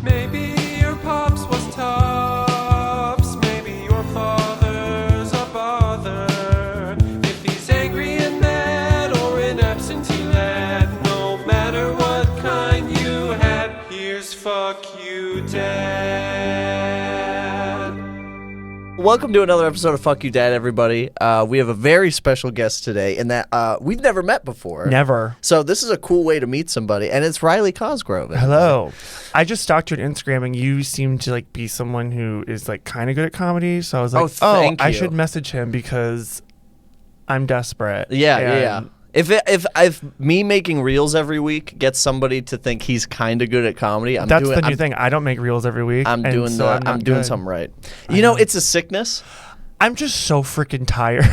Maybe your pops was tops. Maybe your father's a bother. If he's angry and mad or an absentee lad, no matter what kind you had, here's fuck you, Dad. Welcome to another episode of Fuck You Dad, everybody. We have a very special guest today in that we've never met before. Never. So this is a cool way to meet somebody, and it's Riley Cosgrove. Hello. I just stalked you on Instagram, and you seem to like be someone who is like kind of good at comedy. So I was like, thank I you. should message him because I'm desperate. Yeah. If me making reels every week gets somebody to think he's kind of good at comedy, that's the new thing. I don't make reels every week. I'm doing something right. You know, it's a sickness. I'm just so freaking tired.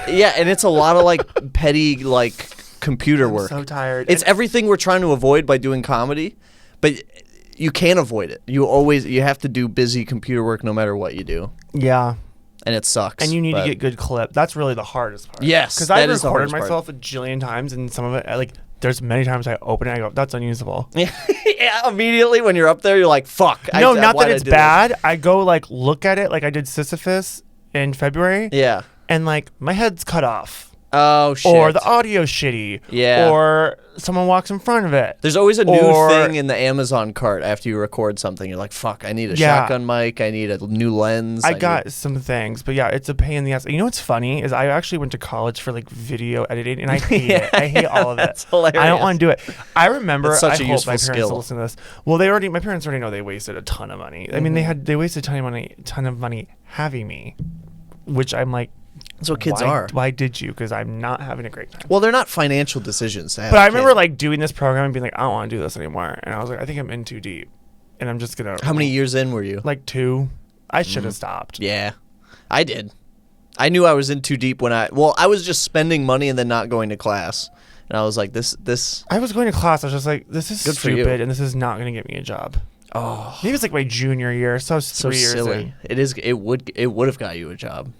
Yeah, and it's a lot of like petty like computer work. I'm so tired. It's everything we're trying to avoid by doing comedy, but you can't avoid it. You have to do busy computer work no matter what you do. Yeah. And it sucks. And you need to get good clip. That's really the hardest part. Yes, because I've that is the recorded hardest myself a jillion times, and some of it, like, there's many times I open it, I go, that's unusable. Yeah, immediately when you're up there, you're like, fuck. No, not that it's bad. I go, like, look at it, like I did Sisyphus in February. Yeah. And, like, my head's cut off. Oh, shit. Or the audio's shitty. Yeah. Or someone walks in front of it. There's always a new thing in the Amazon cart after you record something. You're like, fuck, I need a shotgun mic. I need a new lens. I got some things, but yeah, it's a pain in the ass. You know what's funny is I actually went to college for like video editing, and I hate it. I hate all of it. That's hilarious. I don't want to do it. I remember. It's such I a hope useful my parents skill. will listen to this. Well, my parents already know they wasted a ton of money. I mean, they wasted a ton of money having me, which I'm like. That's what kids are. Why did you? Because I'm not having a great time. Well, they're not financial decisions to have. But I remember like doing this program and being like, I don't want to do this anymore. And I was like, I think I'm in too deep. And I'm just going to. How many years in were you? Like 2. I should have stopped. Yeah, I did. I knew I was in too deep when I was just spending money and then not going to class. And I was like, this. I was going to class. I was just like, this is Good for you. stupid. And this is not going to get me a job. Oh, Maybe it's like my junior year. So I was 3 years silly. in. It is. It would have got you a job.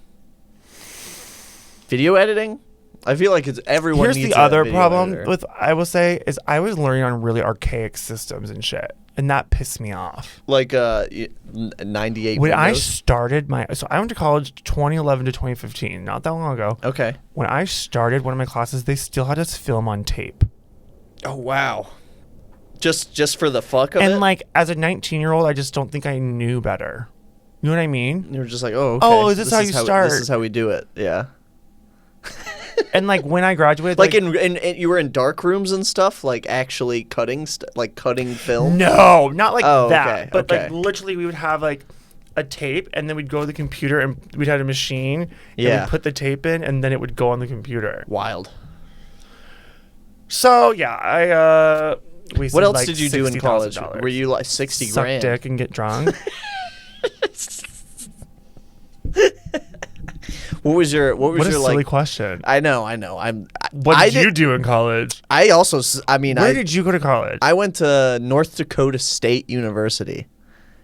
Video editing? I feel like it's everyone Here's needs the a other video problem editor. with, I will say, is I was learning on really archaic systems and shit. And that pissed me off. Like 98 When I Windows? started so I went to college 2011 to 2015, not that long ago. Okay. When I started one of my classes, they still had us film on tape. Oh, wow. Just for the fuck of it? And like as a 19-year-old, I just don't think I knew better. You know what I mean? You were just like, oh, okay. Oh, is this how you start? This is how we do it. Yeah. And like when I graduated, Like in you were in dark rooms and stuff, like actually cutting film? no, not like Oh, that. okay, But okay. like literally, we would have like a tape, and then we'd go to the computer, and we'd have a machine. Yeah. And we'd put the tape in, and then it would go on the computer. Wild. So yeah, I wasted What else like did you do in college? $60,000. Were you like 60 Suck grand? dick and get drunk? What was your What a your silly like? question. I know. What did you do in college? I also. Where did you go to college? I went to North Dakota State University.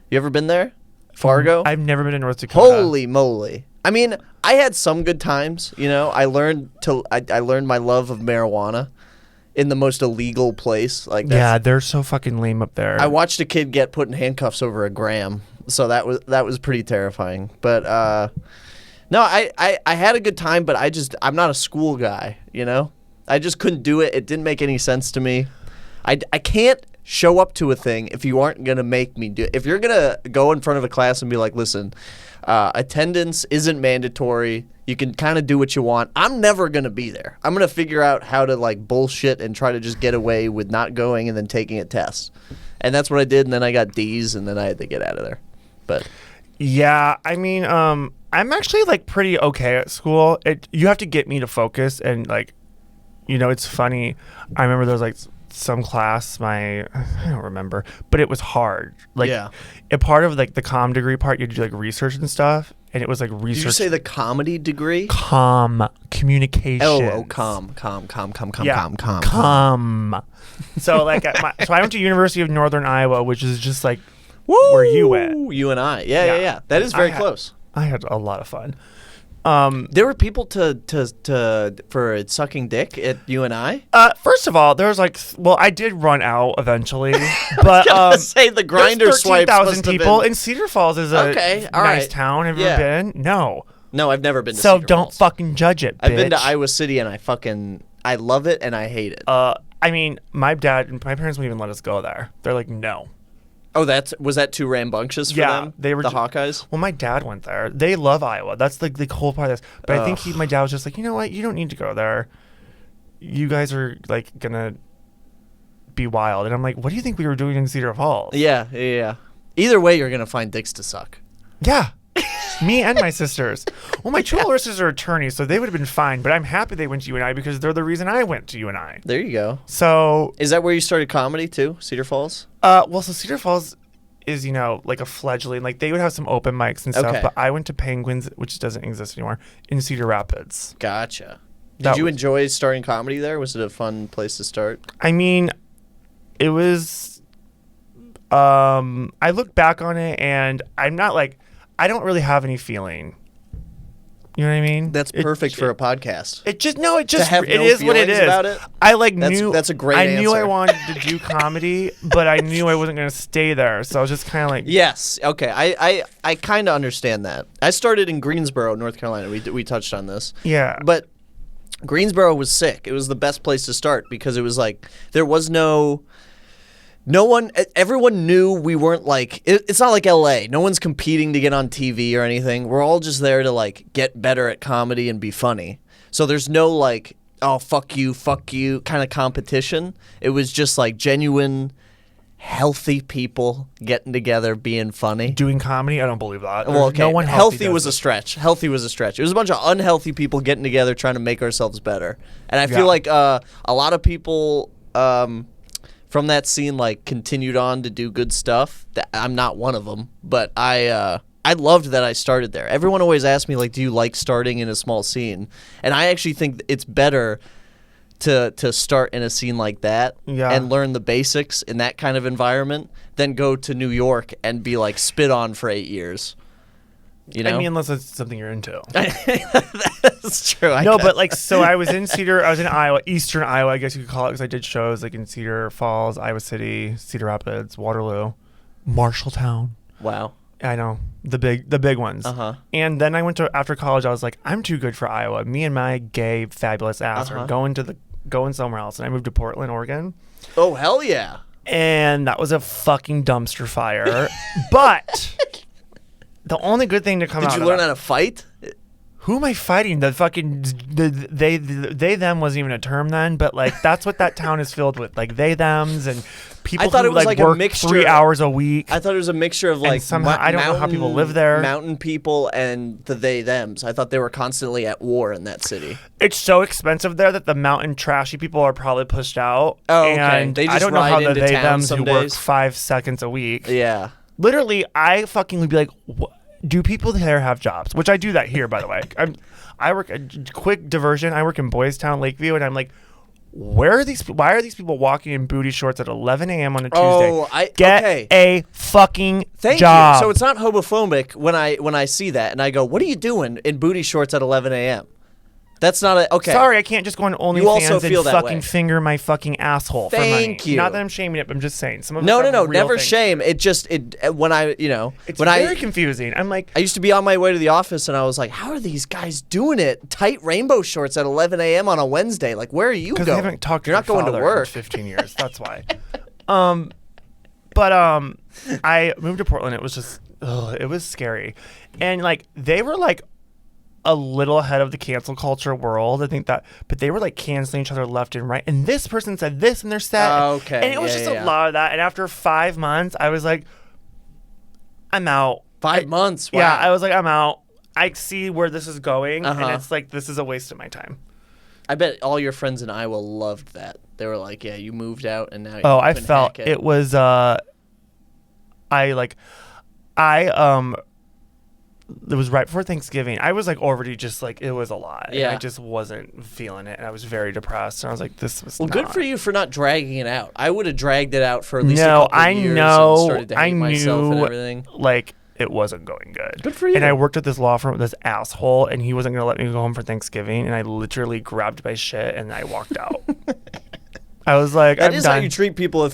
You ever been there? Fargo? I've never been to North Dakota. Holy moly. I mean, I had some good times, you know. I learned my love of marijuana in the most illegal place. Like Yeah, they're so fucking lame up there. I watched a kid get put in handcuffs over a gram. So that was pretty terrifying. But no, I had a good time, but I'm not a school guy, you know? I just couldn't do it. It didn't make any sense to me. I can't show up to a thing if you aren't going to make me do it. If you're going to go in front of a class and be like, listen, attendance isn't mandatory. You can kind of do what you want. I'm never going to be there. I'm going to figure out how to like bullshit and try to just get away with not going and then taking a test. And that's what I did, and then I got D's, and then I had to get out of there. But yeah, I mean, I'm actually like pretty okay at school. You have to get me to focus, and like, you know, it's funny. I remember there was like some class, I don't remember, but it was hard. Like, yeah. A part of like the comm degree part, you had to do like research and stuff, and it was like research. Did you say the comedy degree? Communication. Com. So like, so I went to University of Northern Iowa, which is just like where you went. You and I. Yeah. That is very close. I had a lot of fun. There were people for sucking dick at UNI. First of all, there's I did run out eventually, but say the grinder there's swipes 13,000 must have people, been- and Cedar Falls is a Okay, all nice right. town. Have you Yeah. ever been? No. No, I've never been to So Cedar don't Falls. fucking judge it, bitch. I've been to Iowa City and I love it and I hate it. I mean, my parents wouldn't even let us go there. They're like, no. Oh, was that too rambunctious for Yeah, them? they were the ju- Hawkeyes. Well, my dad went there. They love Iowa. That's the cool part of this. But I think my dad was just like, you know what? You don't need to go there. You guys are like gonna be wild. And I'm like, what do you think we were doing in Cedar Falls? Yeah. Either way, you're gonna find dicks to suck. Yeah. Me and my sisters. Well, my two older sisters are attorneys, so they would have been fine. But I'm happy they went to UNI because they're the reason I went to UNI. There you go. So, Is that where you started comedy too, Cedar Falls? so Cedar Falls is, like a fledgling. Like they would have some open mics and stuff. Okay. But I went to Penguins, which doesn't exist anymore, in Cedar Rapids. Gotcha. That Did you was- enjoy starting comedy there? Was it a fun place to start? I mean, it was. I look back on it, and I'm not like, I don't really have any feeling. You know what I mean? That's perfect for a podcast. It just no. It just have it no is what it feelings is. about it? I knew That's a great I knew I answer. wanted to do comedy, but I knew I wasn't going to stay there. So I was just kind of like, Yes. Okay. I kind of understand that. I started in Greensboro, North Carolina. We touched on this. yeah. But Greensboro was sick. It was the best place to start because it was like there was no one. Everyone knew we weren't like. It's not like LA. No one's competing to get on TV or anything. We're all just there to like get better at comedy and be funny. So there's no like, oh fuck you kind of competition. It was just like genuine, healthy people getting together, being funny. Doing comedy, I don't believe that. Well, okay. No one healthy does was a this. stretch. Healthy was a stretch. It was a bunch of unhealthy people getting together trying to make ourselves better. And I Yeah. feel like a lot of people from that scene like continued on to do good stuff. I'm not one of them, but I loved that I started there. Everyone always asks me like, do you like starting in a small scene? And I actually think it's better to start in a scene like that Yeah. and learn the basics in that kind of environment than go to New York and be like spit on for 8 years. You know? I mean, unless it's something you're into. That's true. No, but like, so I was in Iowa, Eastern Iowa, I guess you could call it, because I did shows like in Cedar Falls, Iowa City, Cedar Rapids, Waterloo, Marshalltown. Wow. I know the big ones. Uh-huh. And then I went to after college. I was like, I'm too good for Iowa. Me and my gay fabulous ass are going somewhere else. And I moved to Portland, Oregon. Oh, hell yeah. And that was a fucking dumpster fire. But the only good thing to come out Did you of learn that- how to fight? Who am I fighting? The fucking they them wasn't even a term then, but like that's what that town is filled with, like they thems and people I thought who it was like a work mixture 3 hours a week. I thought it was a mixture of like somehow- I don't know how people live there. mountain people and the they thems. I thought they were constantly at war in that city. It's so expensive there that the mountain trashy people are probably pushed out. Oh, okay. And They I just don't know ride how the into they town thems some who work days. 5 seconds a week. Yeah. Literally, I fucking would be like, do people there have jobs? Which I do that here, by the way. I work a quick diversion. I work in Boys Town, Lakeview, and I'm like, why are these people walking in booty shorts at 11 a.m. on a Tuesday? Oh, Get okay. a fucking Thank job. you. So it's not homophobic when I see that and I go, "What are you doing in booty shorts at 11 a.m.?" That's not a okay. Sorry, I can't just go on You also OnlyFans feel and that fucking way. finger my fucking asshole for money. Thank you. Not that I'm shaming it, but I'm just saying. Some of No, us have real never things. shame. It just when I It's when very confusing. I'm like, I used to be on my way to the office and I was like, how are these guys doing it? Tight rainbow shorts at 11 a.m. on a Wednesday. Like, where are you because going? I haven't talked to You're not your going to father work. in 15 years. That's why. I moved to Portland. It was just, it was scary, and like they were like a little ahead of the cancel culture world. I think that, but they were like canceling each other left and right. And this person said this in their set. Okay, And it was yeah, just yeah. a lot of that. And after 5 months, I was like, I'm out. 5 months. Wow. Yeah, I was like, I'm out. I see where this is going, Uh-huh. and it's like this is a waste of my time. I bet all your friends in Iowa loved that. They were like, yeah, you moved out and now Oh, you I can felt hack it was it was right before Thanksgiving. I was like already just like it was a lot. Yeah. And I just wasn't feeling it, and I was very depressed. And I was like, this was Well, good not- for you for not dragging it out. I would have dragged it out for at least a No, couple I of years know. and started to hate I myself and knew. everything. Like it wasn't going good. Good for you. And I worked at this law firm with this asshole, and he wasn't going to let me go home for Thanksgiving, and I literally grabbed my shit and I walked out. I was like, That I'm is done. how you treat people if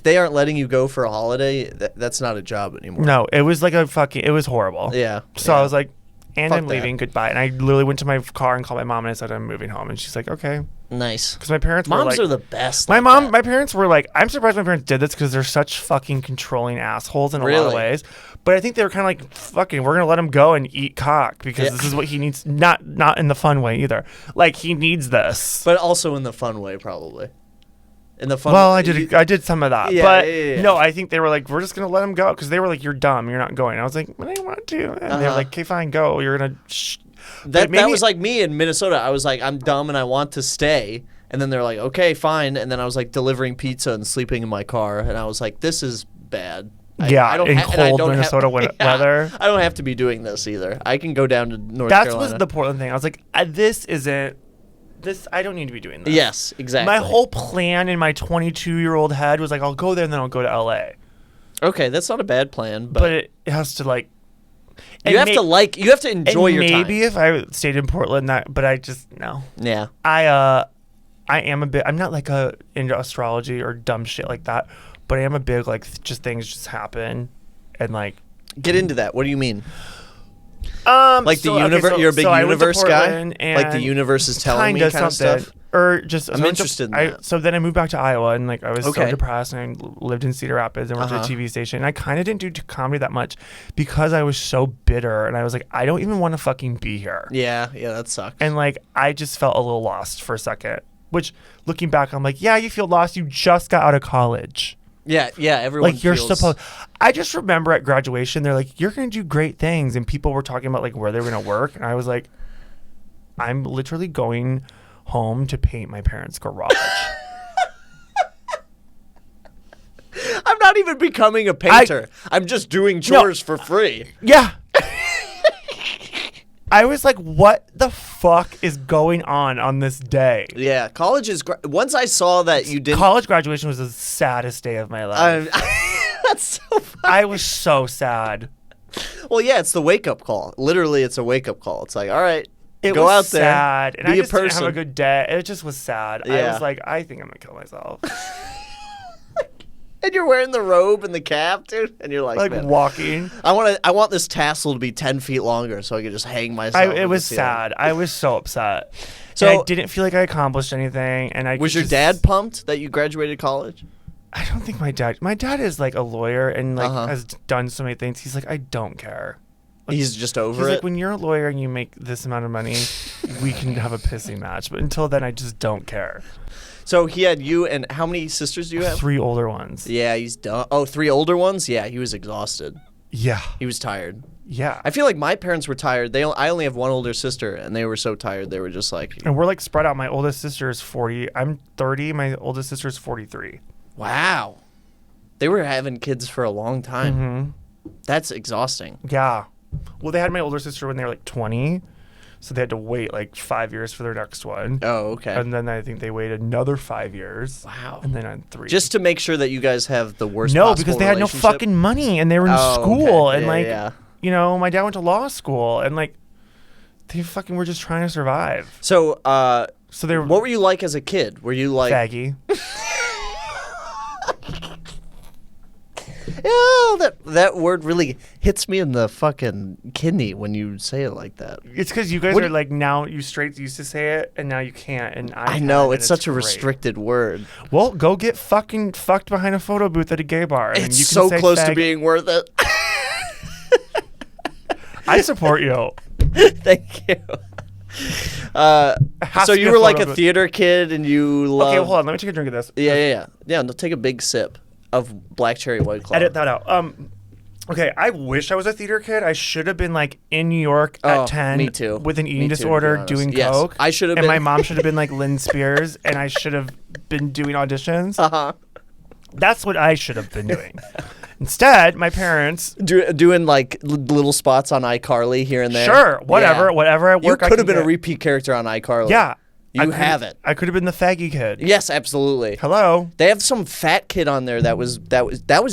they aren't letting you go for a holiday. That's not a job anymore. No, it was like it was horrible. Yeah. So yeah. I was like, and Fuck I'm that. leaving, goodbye. And I literally went to my car and called my mom and I said, I'm moving home. And she's like, okay. Nice. Because my parents were Moms like, are the best. my like that. my parents were like, I'm surprised my parents did this because they're such fucking controlling assholes in a lot of Really? ways. But I think they were kind of like, fucking, we're going to let him go and eat cock because Yeah. this is what he needs. Not in the fun way either. Like, he needs this. But also in the fun way, probably. In the fun. Well, I did some of that, Yeah, but yeah. no, I think they were like, we're just gonna let him go because they were like, you're dumb, you're not going. I was like, but I want to, and they were Uh-huh. like, okay, fine, go. You're gonna. That was like me in Minnesota. I was like, I'm dumb and I want to stay. And then they're like, okay, fine. And then I was like delivering pizza and sleeping in my car. And I was like, this is bad. Yeah, in and I cold don't Minnesota weather. I don't have to be doing this either. I can go down to North That Carolina. was the Portland thing. I was like, this isn't. This I don't need to be doing this. Yes, exactly. My whole plan in my 22-year-old head was like, I'll go there and then I'll go to LA. Okay, that's not a bad plan, but, But it has to like. you have to enjoy your time. Maybe if I stayed in Portland, but I just no. Yeah. I am a bit. I'm not like into astrology or dumb shit like that, but I am a big like just things just happen, and like Get into that. What do you mean? like the universe. You're a big universe guy. Like the universe is telling me kind of stuff. Or just I'm interested in that. So then I moved back to Iowa, and like I was so Okay. depressed, and I lived in Cedar Rapids and worked at a Uh-huh. TV station. And I kind of didn't do comedy that much because I was so bitter, and I was like, I don't even want to fucking be here. Yeah, that sucks. And like I just felt a little lost for a second. Which looking back, I'm like, yeah, you feel lost. You just got out of college. yeah, everyone Like you're feels- supposed. I just remember at graduation, they're like, you're gonna do great things, and people were talking about like where they were gonna work, and I was like, I'm literally going home to paint my parents' garage. I'm not even becoming a painter. I'm just doing chores for free. Yeah. I was like, what the fuck is going on this day? Yeah, college is once I saw that you didn't. College graduation was the saddest day of my life. That's so funny. I was so sad. Well, yeah, it's the wake up call. Literally, it's a wake up call. It's like, all right, It go was out there, sad, and be I just a person. didn't have a good day. It just was sad. I Yeah. was like, I think I'm gonna kill myself. And you're wearing the robe and the cap, dude, and you're like, Like man, walking. I want this tassel to be 10 feet longer so I can just hang myself. It in was the ceiling. sad. I was so upset. So- And I didn't feel like I accomplished anything. And I Was your just- dad pumped that you graduated college? I don't think my dad is like a lawyer and like Uh-huh. has done so many things. He's like, I don't care. He's just over He's it. like, when you're a lawyer and you make this amount of money, we can have a pissing match. But until then, I just don't care. So he had you, and how many sisters do you have? 3 older ones. Yeah, he's done. Oh, 3 older ones? Yeah, he was exhausted. Yeah. He was tired. Yeah. I feel like my parents were tired. I only have one older sister, and they were so tired. They were just like, And we're like spread out. My oldest sister is 40. I'm 30. My oldest sister is 43. wow. They were having kids for a long time. Mm-hmm. That's exhausting. Yeah. Well, they had my older sister when they were like 20. So they had to wait like 5 years for their next one. Oh, okay. And then I think they waited another 5 years. Wow. And then on 3. Just to make sure that you guys have the worst no, possible because they had no relationship? fucking money and they were in Oh, school. okay. And Yeah, like, yeah. you know, my dad went to law school and like, they fucking were just trying to survive. So, So they were what were you like as a kid? Were you like... faggy. Oh, that word really hits me in the fucking kidney when you say it like that. It's because you guys What are do like now you straights used to say it and now you can't. And I know, can, it's and such a great. restricted word. Well, go get fucking fucked behind a photo booth at a gay bar. And It's you can so say close to fag. being worth it. I support you. Thank you. has So to be you a were like photo a booth. theater kid and you loved... Okay, well, hold on. Let me take a drink of this. Yeah, no, take a big sip of Black Cherry White Claw. Edit that out. Okay, I wish I was a theater kid. I should have been like in New York Oh, at 10 me too. with an Me eating too, to be disorder honest. doing Yes, coke. I should have and been- my mom should have been like Lynn Spears and I should have been doing auditions. Uh-huh. That's what I should have been doing. Instead, my parents Doing like little spots on iCarly here and there. Sure, whatever, Yeah. whatever I work You I could have can been a get. repeat character on iCarly. Yeah. You have it. I could have been the faggy kid. Yes, absolutely. Hello. They have some fat kid on there that was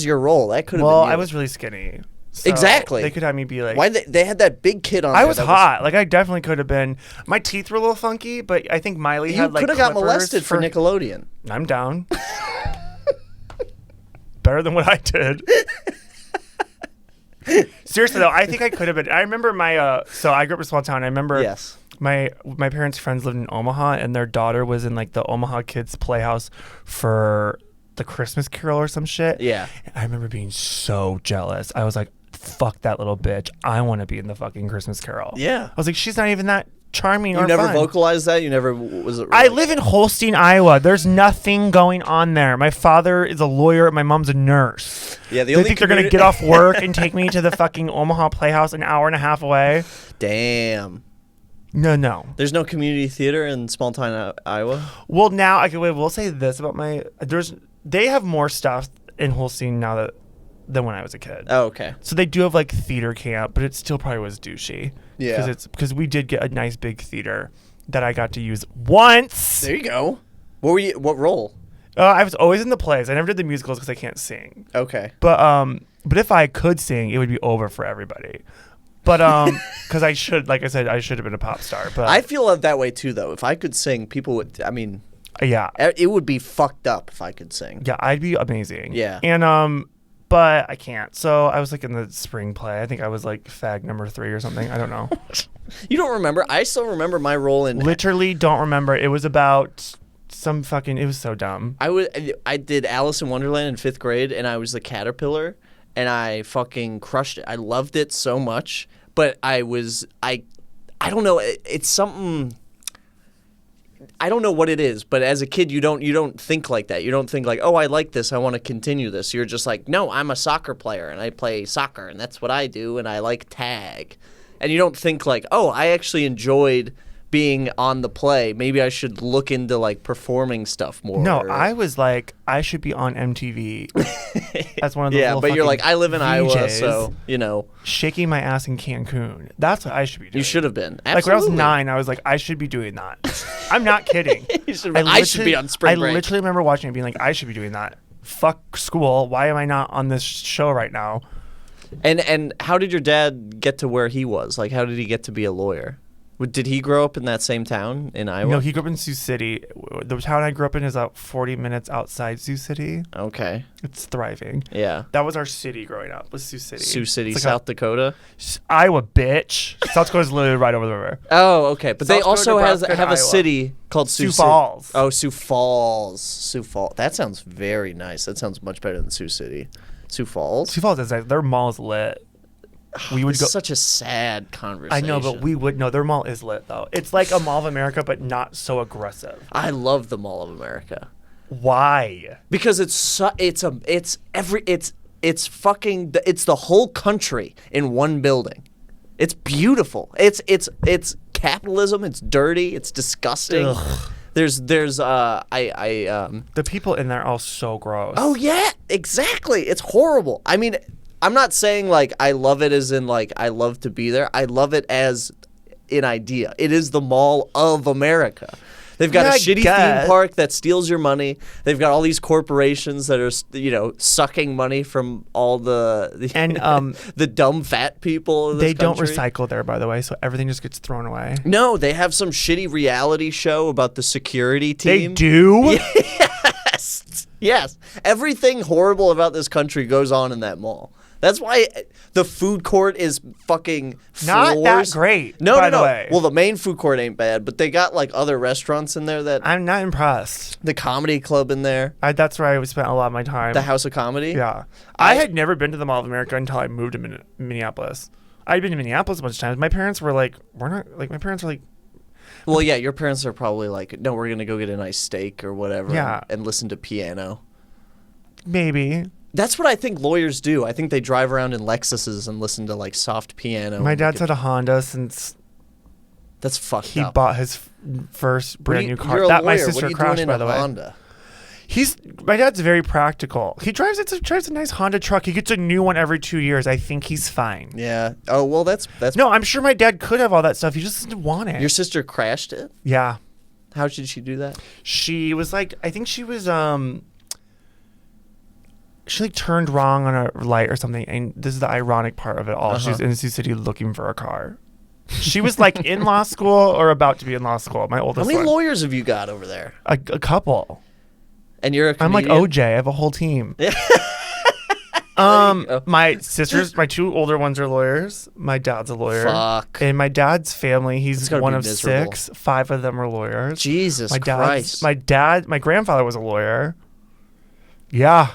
your role. That could have Well, been you. I was really skinny. So Exactly. They could have me be like. Why they had that big kid on I there was that hot. Like I definitely could have been. My teeth were a little funky, but I think Miley You had like could have got clippers molested for Nickelodeon. I'm down. Better than what I did. Seriously though, I think I could have been. I remember my so I grew up in a small town. I remember Yes. my parents' friends lived in Omaha, and their daughter was in like the Omaha Kids Playhouse for the Christmas Carol or some shit. Yeah. And I remember being so jealous. I was like, "Fuck that little bitch! I want to be in the fucking Christmas Carol." Yeah. I was like, "She's not even that charming You or never fun." vocalized that? You never was it I like- live in Holstein, Iowa. There's nothing going on there. My father is a lawyer. My mom's a nurse. Yeah, the They only think they're gonna get off work and take me to the fucking Omaha Playhouse an hour and a half away. Damn. No. There's no community theater in small town Iowa? Well, now I will say this about they have more stuff in Holstein now than when I was a kid. Oh, okay. So they do have like theater camp, but it still probably was douchey. Yeah. Because we did get a nice big theater that I got to use once. There you go. What role? I was always in the plays. I never did the musicals because I can't sing. Okay. But if I could sing, it would be over for everybody. But because I should, like I said, I should have been a pop star. But I feel that way too, though. If I could sing, people would. I mean, yeah, it would be fucked up if I could sing. yeah, I'd be amazing. Yeah. And but I can't. So I was like in the spring play. I think I was like fag number 3 or something. I don't know. You don't remember? I still remember my role in. Literally don't remember. It was about some fucking. It was so dumb. I did Alice in Wonderland in 5th grade, and I was the caterpillar, and I fucking crushed it. I loved it so much, but I don't know. It's something. I don't know what it is, but as a kid, you don't think like that. You don't think like, oh, I like this, I want to continue this. You're just like, no, I'm a soccer player, and I play soccer, and that's what I do, and I like tag. And you don't think like, oh, I actually enjoyed being on the play. Maybe I should look into like performing stuff more. No, I was like, I should be on MTV. That's one of those. Yeah, little but you're fucking like, I live in Iowa, VJs so shaking my ass in Cancun. That's what I should be doing. you should have been. Like when I was Absolutely. 9, I was like, I should be doing that. I'm not kidding. I should be on spring break. I literally remember watching it being like, I should be doing that. Fuck school. Why am I not on this show right now? And how did your dad get to where he was? Like, how did he get to be a lawyer? Did he grow up in that same town in Iowa? No, he grew up in Sioux City. The town I grew up in is about 40 minutes outside Sioux City. Okay. It's thriving. Yeah. That was our city growing up, was Sioux City. Sioux City, It's like South Dakota. Iowa, bitch. South Dakota's literally right over the river. Oh, okay. But they South also Dakota, Nebraska, have a Iowa. city called Sioux Sioux Falls. Oh, Sioux Falls. Sioux Falls. That sounds very nice. That sounds much better than Sioux City. Sioux Falls. Sioux Falls is nice. Their mall's lit. We would It's go. such a sad conversation. I know, but we would no. Their mall is lit though. It's like a Mall of America, but not so aggressive. I love the Mall of America Why? because it's the whole country in one building. It's beautiful. It's capitalism. It's dirty. It's disgusting. Ugh. There's The people in there are all so gross. Oh yeah, exactly. It's horrible. I mean, I'm not saying like I love it as in like I love to be there. I love it as an idea. It is the Mall of America. They've got Yeah, a I shitty guess. theme park that steals your money. They've got all these corporations that are, sucking money from all the And, the dumb fat people. In this They don't country. recycle there, by the way, so everything just gets thrown away. No, they have some shitty reality show about the security They team. do. Yes. Everything horrible about this country goes on in that mall. That's why the food court is fucking floors. Not that great, No, by no. the way. Well, the main food court ain't bad, but they got like other restaurants in there that I'm not impressed. the comedy club in there, That's where I spent a lot of my time. the House of Comedy. Yeah. I had never been to the Mall of America until I moved to Minneapolis. I'd been to Minneapolis a bunch of times. My parents were like, Well, yeah, your parents are probably like, no, we're going to go get a nice steak or whatever Yeah. and listen to piano. maybe. That's what I think lawyers do. I think they drive around in Lexuses and listen to like soft piano. My and dad's look had a Honda since That's fucked he up. bought his first What brand do you- new car. You're a That my lawyer. sister What are you crashed, doing by in the a way. Honda? My dad's very practical. He drives a nice Honda truck. He gets a new one every 2 years. I think he's fine. Yeah. Oh, well, that's No, I'm sure my dad could have all that stuff. He just didn't want it. Your sister crashed it? Yeah. How did she do that? She was like, I think she was she like turned wrong on a light or something, and this is the ironic part of it all. She was in Sioux City looking for a car. She was like in law school or about to be in law school. My oldest. How many one. lawyers have you got over there? A couple. And you're a I'm like comedian? OJ. I have a whole team. My sisters, my 2 older ones are lawyers. My dad's a lawyer. Fuck. And my dad's family, he's gotta one be of miserable. 6. 5 of them are lawyers. Jesus Christ. My grandfather was a lawyer. Yeah.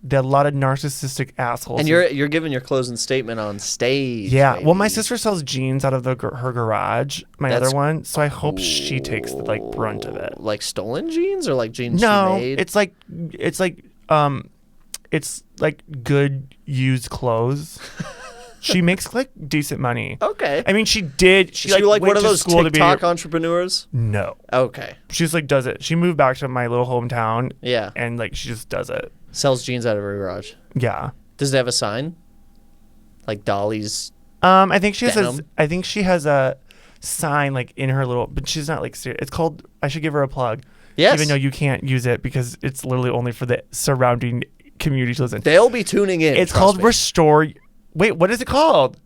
They had a lot of narcissistic assholes. And you're giving your closing statement on stage. Yeah. baby. Well, my sister sells jeans out of her garage. My That's other one. So I hope she takes the like brunt of it. Like stolen jeans or like jeans No, she made? it's like good used clothes. She makes like decent money. Okay. I mean, she did. She Is she like went one of to those school to be. TikTok entrepreneurs? No, Okay. she just like does it. She moved back to my little hometown. Yeah. And like she just does it. Sells jeans out of her garage. Yeah. Does it have a sign? Like Dolly's? I think she has. Denim? I think she has a sign like in her little, but she's not like serious. It's called. I should give her a plug. Yes. Even though you can't use it because it's literally only for the surrounding community to listen. They'll be tuning in. It's trust called me. Restore. Wait, what is it called?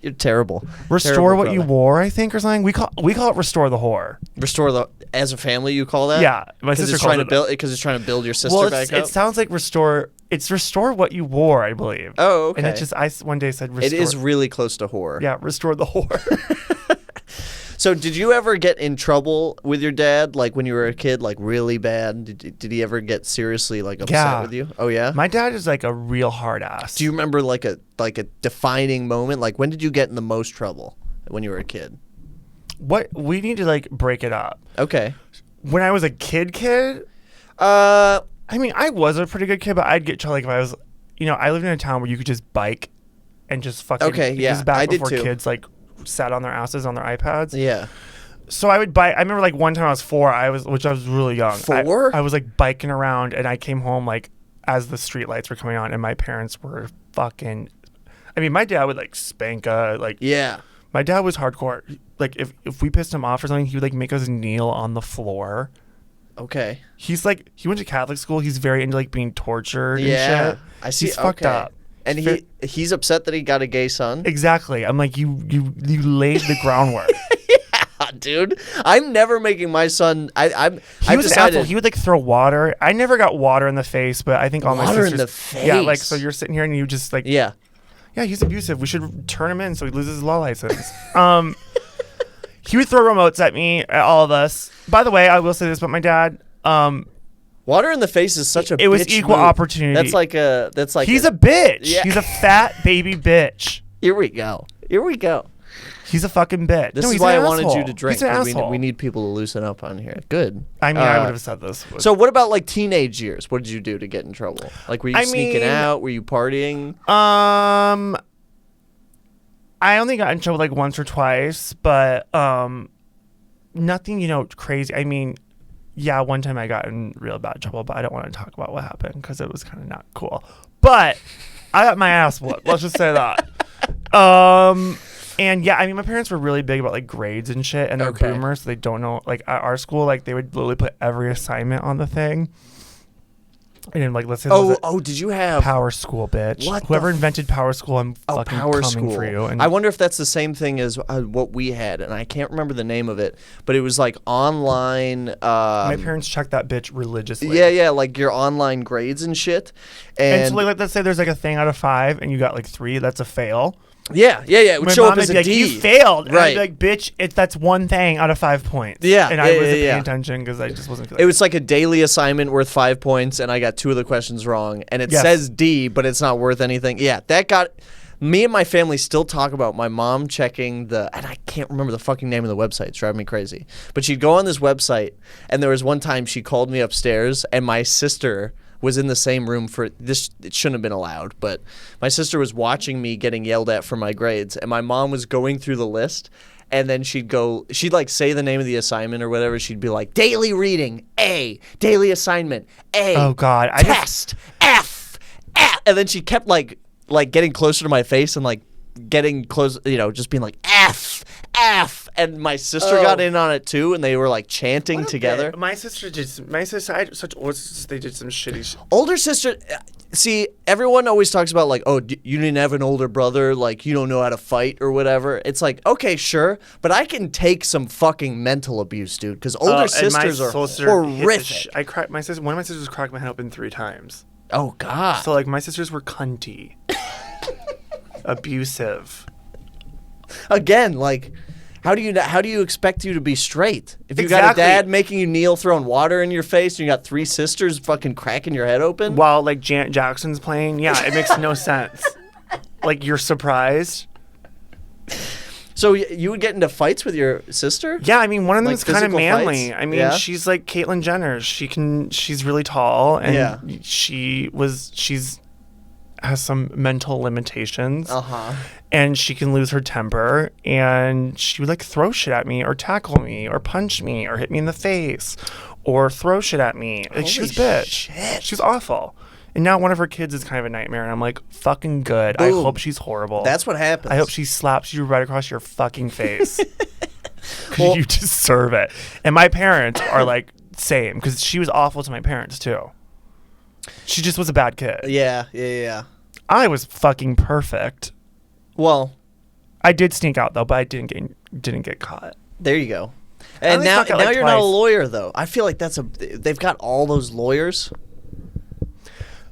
You're terrible. Restore Terrible what you brother. wore, I think, or something. We call it restore the whore. Restore the as a family. You call that? Yeah, my Because sister it's calls trying to it. build. Because it's trying to build your sister Well, back up. it sounds like restore. It's restore what you wore, I believe. Oh, okay. And it just one day said restore. It is really close to horror. Yeah, restore the whore. So, did you ever get in trouble with your dad, like when you were a kid, like really bad? Did he ever get seriously like upset Yeah. with you? Oh yeah. My dad is like a real hard ass. Do you remember like a defining moment? Like when did you get in the most trouble when you were a kid? What we need to like break it up. Okay. When I was a kid, Uh, I mean, I was a pretty good kid, but I'd get trouble like if I was, I lived in a town where you could just bike and just fucking. Okay, this yeah, is back I did before too. kids like sat on their asses on their iPads. yeah. So I would bike. I remember like one time I was 4. Which I was really young. 4? I was like biking around, and I came home like as the street lights were coming on, and my parents were fucking. I mean, my dad would like spank Yeah. My dad was hardcore. Like if we pissed him off or something, he would like make us kneel on the floor. Okay. He's like he went to Catholic school. He's very into like being tortured Yeah. and shit. I see. He's fucked okay. up. And he's upset that he got a gay son. Exactly. I'm like you laid the groundwork. Dude, I'm never making my son. He I've was an decided. asshole. He would like throw water. I never got water in the face, but I think all my Water in sisters. the Yeah, like face? so you're sitting here and you just like Yeah. yeah, he's abusive. We should turn him in so he loses his law license. He would throw remotes at me, at all of us. By the way, I will say this about my dad. Water in the face is such a. It was bitch equal move. opportunity. That's like a. That's like. He's a bitch. Yeah. He's a fat baby bitch. Here we go. Here we go. He's a fucking bitch. This No, is he's why I an wanted you asshole. to drink. He's an 'Cause asshole. we need people to loosen up on here. Good. I mean, I would have said this. So what about like teenage years? What did you do to get in trouble? Like were you sneaking mean, out? Were you partying? I only got in trouble like once or twice, but nothing, crazy. I mean, yeah, one time I got in real bad trouble, but I don't want to talk about what happened because it was kind of not cool. But I got my ass whooped. Let's just say that. And yeah, I mean, my parents were really big about like grades and shit, and they're Okay. boomers, so they don't know. Like at our school, like they would literally put every assignment on the thing. And then, like, let's say, Did you have PowerSchool, bitch. What the Whoever invented PowerSchool, I'm fucking coming PowerSchool for you. And I wonder if that's the same thing as what we had, and I can't remember the name of it, but it was like online. my parents checked that bitch religiously. Yeah, like your online grades and shit. And so, like, let's say there's like a thing out of 5, and you got like 3. That's a fail. Yeah. It would My show mom up would as be a like, D. "You failed." And I'd Right. be like, "Bitch, that's one thing out of 5 points." Yeah, And I wasn't yeah. paying attention because I just wasn't. It was like a daily assignment worth 5 points, and I got 2 of the questions wrong. And it Yes. says D, but it's not worth anything. Yeah, that got me and my family still talk about my mom checking and I can't remember the fucking name of the website. It's driving me crazy. But she'd go on this website, and there was one time she called me upstairs, and my sister was in the same room for this. It shouldn't have been allowed, but my sister was watching me getting yelled at for my grades, and my mom was going through the list, and then she'd like say the name of the assignment or whatever. She'd be like, daily reading, A, daily assignment, A, Oh, God. test, F, and then she kept like getting closer to my face and like getting close, just being like F, and my sister got in on it too, and they were like chanting together. My sister did. My sister, I had such older sisters. They did some shitty. Older sister. See, everyone always talks about like, oh, you didn't have an older brother, like you don't know how to fight or whatever. It's like, okay, sure, but I can take some fucking mental abuse, dude, because older sisters are horrific. I cracked my sister. One of my sisters cracked my head open 3 times. Oh God. So like my sisters were cunty, abusive. Again, like, how do you expect you to be straight if you got a dad making you kneel, throwing water in your face, and you got 3 sisters fucking cracking your head open while like Janet Jackson's playing? Yeah, it makes no sense. Like you're surprised. So you would get into fights with your sister? Yeah, I mean one of them Like is kind of manly. fights? I mean she's like Caitlyn Jenner. She's really tall and she's has some mental limitations. And she can lose her temper, and she would like throw shit at me or tackle me or punch me or hit me in the face or throw shit at me. Like she was a bitch. Shit. She was awful. And now one of her kids is kind of a nightmare, and I'm like, fucking good. Boom. I hope she's horrible. That's what happens. I hope she slaps you right across your fucking face. Because you deserve it. And my parents are like, same, because she was awful to my parents too. She just was a bad kid. Yeah. I was fucking perfect. Well, I did sneak out though, but I didn't get caught. there you go. And now snuck out, like, you're not a twice. lawyer though. I feel like they've got all those lawyers.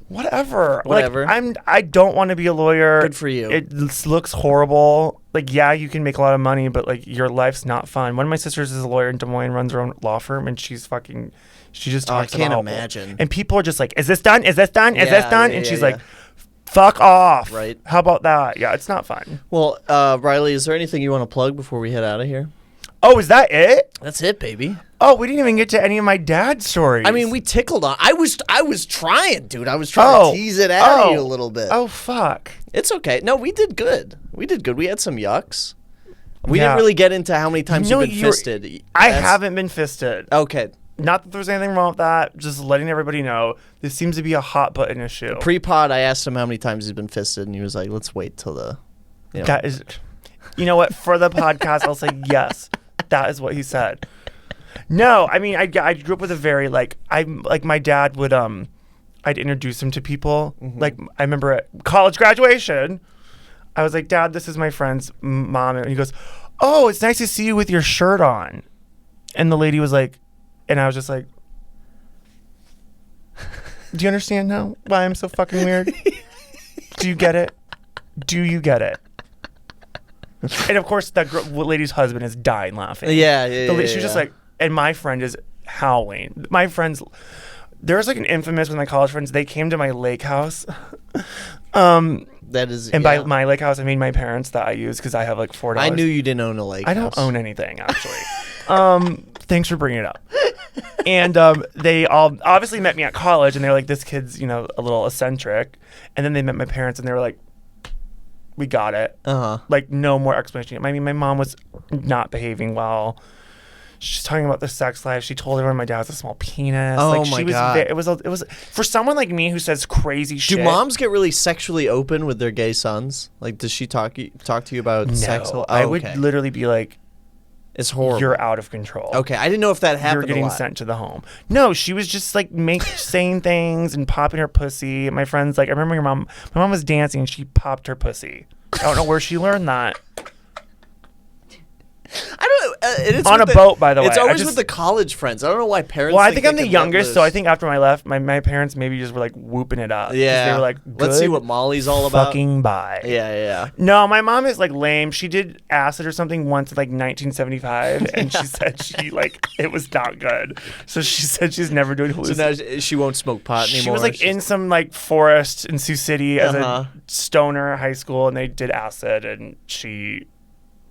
Whatever. Whatever. Like, I don't want to be a lawyer. Good for you. It looks horrible. Like, yeah, you can make a lot of money, but like your life's not fun. One of my sisters is a lawyer in Des Moines, runs her own law firm, and she just talks I can't about imagine. And people are just like, "Is this done? Is this done? Is Yeah, this done?" yeah, and yeah, she's yeah. like, "Fuck off." Right. How about that? Yeah, it's not fun. Well, Riley, is there anything you want to plug before we head out of here? Oh, is that it? That's it, baby. Oh, we didn't even get to any of my dad's stories. I mean, we tickled on. I was trying, dude. I was trying to tease it out of you a little bit. Oh, fuck. It's okay. No, we did good. We had some yucks. We Yeah. didn't really get into how many times you've been fisted. I haven't been fisted. Okay. Not that there's anything wrong with that. Just letting everybody know this seems to be a hot button issue. Pre-pod, I asked him how many times he's been fisted, and he was like, "Let's wait till the." You know. That is, you know what? For the podcast, I'll say yes. That is what he said. No, I mean, I grew up with a very my dad would I'd introduce him to people. Mm-hmm. Like I remember at college graduation, I was like, "Dad, this is my friend's mom," and he goes, "Oh, it's nice to see you with your shirt on," and the lady was like. And I was just like, do you understand now why I'm so fucking weird? Do you get it? Do you get it? And of course, that lady's husband is dying laughing. Yeah. She was just like, and my friend is howling. My friends, there's like an infamous with my college friends. They came to my lake house. That is. And by my lake house, I mean my parents that I use because I have like $4. I knew you didn't own a lake. I don't own anything actually. Thanks for bringing it up. And they all obviously met me at college, and they were like, "This kid's, a little eccentric." And then they met my parents, and they were like, "We got it." Like no more explanation. I mean, my mom was not behaving well. She's talking about the sex life. She told everyone my dad has a small penis. Oh like, my she was God. It was for someone like me who says crazy shit. Do moms get really sexually open with their gay sons? Like, does she talk to you about sex? Oh, I would literally be like, it's horrible. "You're out of control." Okay, I didn't know if that happened. You're getting a lot. sent to the home. No, she was just like saying things and popping her pussy. My friends, like, I remember my mom was dancing and she popped her pussy. I don't know where she learned that. I don't know. It's On with a boat, by the way. It's I always just- with the college friends. I don't know why parents. Well, I think I'm they the can let youngest, so loose. I think after I left, my parents maybe just were like whooping it up. 'Cause Yeah. They were like, let's see "Good what Molly's all about. fucking bye." Yeah. No, my mom is like lame. She did acid or something once in like 1975, and she said it was not good. So she said she's never doing So hallucinations. now she won't smoke pot anymore. She was like in some like forest in Sioux City as a stoner high school, and they did acid, and she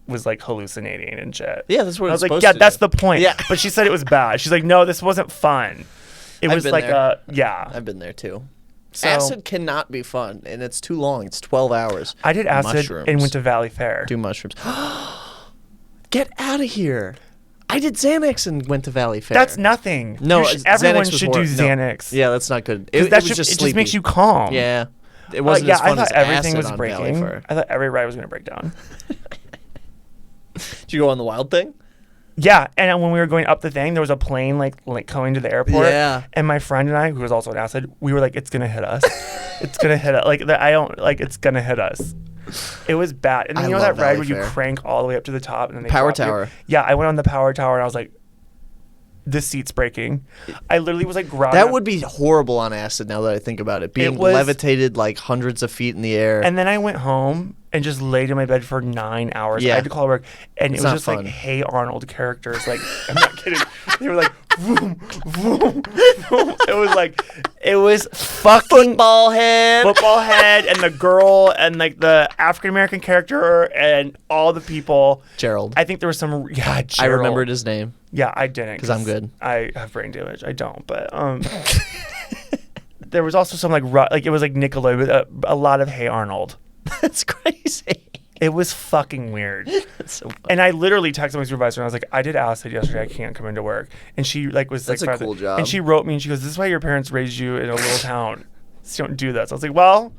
was like hallucinating and shit. Yeah, that's what I it's was like, supposed yeah, to that's do. the point. Yeah. But she said it was bad. She's like, no, this wasn't fun. It I've was been like there. yeah. I've been there too. So- Acid cannot be fun, and it's too long. It's 12 hours. I did acid Mushrooms. and went to Valley Fair. Do mushrooms. Get out of here. I did Xanax and went to Valley Fair. That's nothing. No, everyone Xanax was should do horrible. No. Xanax. Yeah, that's not good. Because It that was just it just sleepy. makes you calm. Yeah. It wasn't yeah, as fun I thought as everything acid was on Valley breaking. Fair. I thought every ride was going to break down. Did you go on the wild thing? Yeah, and when we were going up the thing, there was a plane like going to the airport. Yeah. And my friend and I, who was also on acid, we were like, "It's gonna hit us. It's gonna hit us. It's gonna hit us." It was bad. And then I you know love that ride Valley where you Fair. crank all the way up to the top and then they Power drop you? Tower. Yeah, I went on the power tower and I was like, "This seat's breaking." I literally was like, grabbing. That would be horrible on acid now that I think about it. Being was- levitated like hundreds of feet in the air. And then I went home and just laid in my bed for 9 hours. Yeah. I had to call work, and It's it was not just fun. like, "Hey Arnold" characters. Like, I'm not kidding. They were like, "Vroom, vroom, vroom." It was fucking Football head. football head, and the girl, and like the African American character, and all the people. Gerald. I think there was some. Yeah, Gerald. I remembered his name. Yeah, I didn't 'Cause I'm good. I have brain damage. I don't, but there was also some like it was like Nickelodeon, with a lot of Hey Arnold. That's crazy. It was fucking weird. That's so fun. And I literally texted my supervisor and I was like, "I did acid yesterday. I can't come into work." And she like was That's like, a cool job. And she wrote me and she goes, "This is why your parents raised you in a little town. So you don't do that." So I was like, "Well,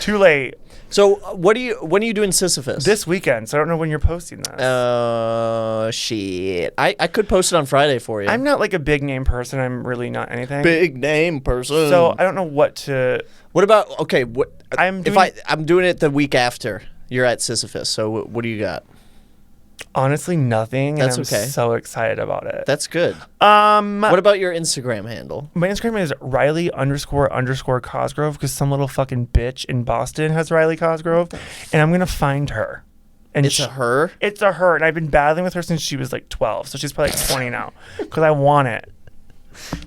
too late." So when are you doing Sisyphus? This weekend. So I don't know when you're posting this. Shit. I could post it on Friday for you. I'm not like a big name person. I'm really not anything. big name person. So I don't know what to. what about what I'm if doing- I'm doing it the week after you're at Sisyphus. So what do you got? Honestly, nothing. That's and I'm okay. so excited about it. That's good. What What about your Instagram handle? my Instagram is Riley__Cosgrove because some little fucking bitch in Boston has Riley Cosgrove, and I'm gonna find her. And It's a her. It's a her, and I've been battling with her since she was like 12, so she's probably like 20 now, because I want it.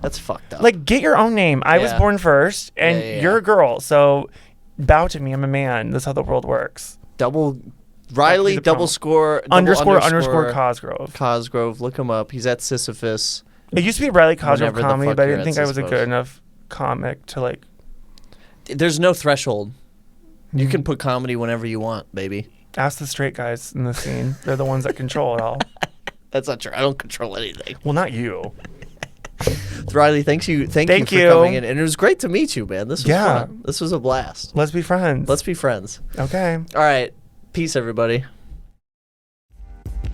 That's fucked up. Like, get your own name. I was Yeah. born first, and Yeah. you're a girl, so bow to me. I'm a man. That's how the world works. Riley the double promo. score Underscore Cosgrove. Cosgrove. Look him up. He's at Sisyphus. It used to be Riley Cosgrove Whenever the comedy, fuck but I you're didn't at think I was a Sisyphus. good enough comic to like. There's no threshold. You Mm. can put comedy whenever you want, baby. Ask the straight guys in the scene. They're the ones that control it all. That's not true. I don't control anything. Well, not you. Riley, thank you for you. coming in, and it was great to meet you, man. This was Yeah. fun. This was a blast. Let's be friends. Let's be friends. Okay. All right, peace, everybody.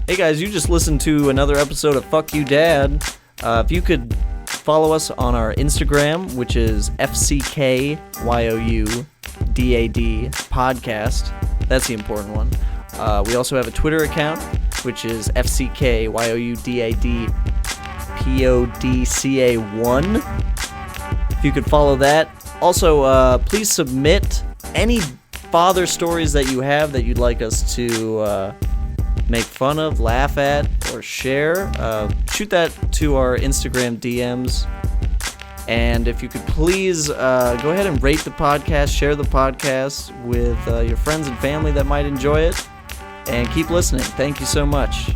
Hey guys, you just listened to another episode of Fuck You Dad. If you could follow us on our Instagram, which is FCKYOUDAD podcast. That's the important one. We also have a Twitter account, which is FCKYOUDADPODCA1. If you could follow that. Also, please submit any father stories that you have that you'd like us to make fun of, laugh at, or share. Shoot that to our Instagram DMs. And if you could please go ahead and rate the podcast, share the podcast with your friends and family that might enjoy it, and keep listening. Thank you so much.